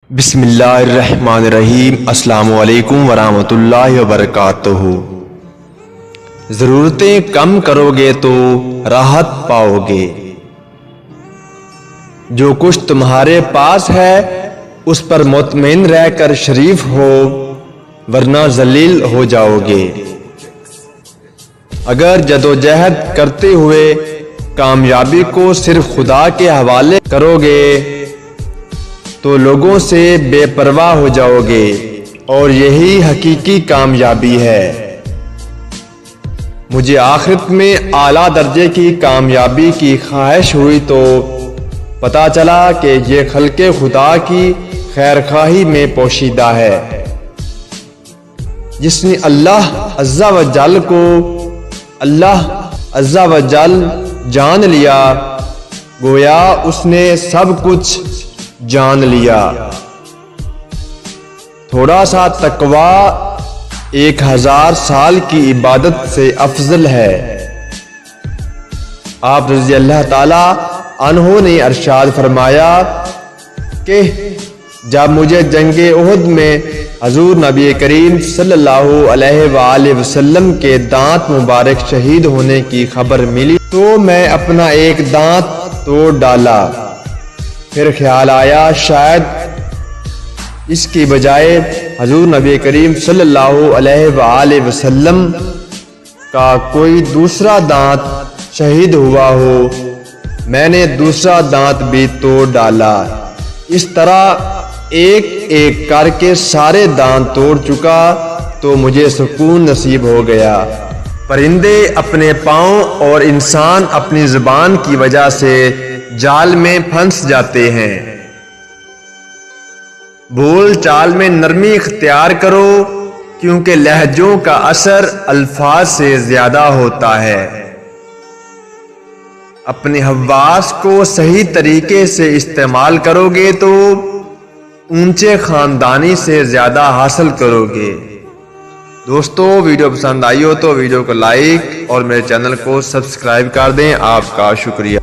بسم اللہ الرحمن الرحیم۔ السلام علیکم ورحمۃ اللہ وبرکاتہ۔ ضرورتیں کم کرو گے تو راحت پاؤ گے۔ جو کچھ تمہارے پاس ہے اس پر مطمئن رہ کر شریف ہو، ورنہ ذلیل ہو جاؤ گے۔ اگر جدوجہد کرتے ہوئے کامیابی کو صرف خدا کے حوالے کرو گے تو لوگوں سے بے پرواہ ہو جاؤ گے، اور یہی حقیقی کامیابی ہے۔ مجھے آخرت میں اعلیٰ درجے کی کامیابی کی خواہش ہوئی تو پتہ چلا کہ یہ خلق خدا کی خیرخواہی میں پوشیدہ ہے۔ جس نے اللہ عز و جل کو عز و جل جان لیا، گویا اس نے سب کچھ جان لیا۔ تھوڑا سا تقوی 1000 سال کی عبادت سے افضل ہے۔ آپ رضی اللہ تعالی عنہ نے ارشاد فرمایا کہ جب مجھے جنگ احد میں حضور نبی کریم صلی اللہ علیہ وآلہ وسلم کے دانت مبارک شہید ہونے کی خبر ملی تو میں اپنا ایک دانت توڑ ڈالا۔ پھر خیال آیا شاید اس کی بجائے حضور نبی کریم صلی اللہ علیہ وآلہ وسلم کا کوئی دوسرا دانت شہید ہوا ہو۔ میں نے دوسرا دانت بھی توڑ ڈالا۔ اس طرح ایک ایک کر کے سارے دانت توڑ چکا تو مجھے سکون نصیب ہو گیا۔ پرندے اپنے پاؤں اور انسان اپنی زبان کی وجہ سے جال میں پھنس جاتے ہیں۔ بول چال میں نرمی اختیار کرو، کیونکہ لہجوں کا اثر الفاظ سے زیادہ ہوتا ہے۔ اپنے حواس کو صحیح طریقے سے استعمال کرو گے تو اونچے خاندانی سے زیادہ حاصل کرو گے۔ دوستو، ویڈیو پسند آئی ہو تو ویڈیو کو لائک اور میرے چینل کو سبسکرائب کر دیں۔ آپ کا شکریہ۔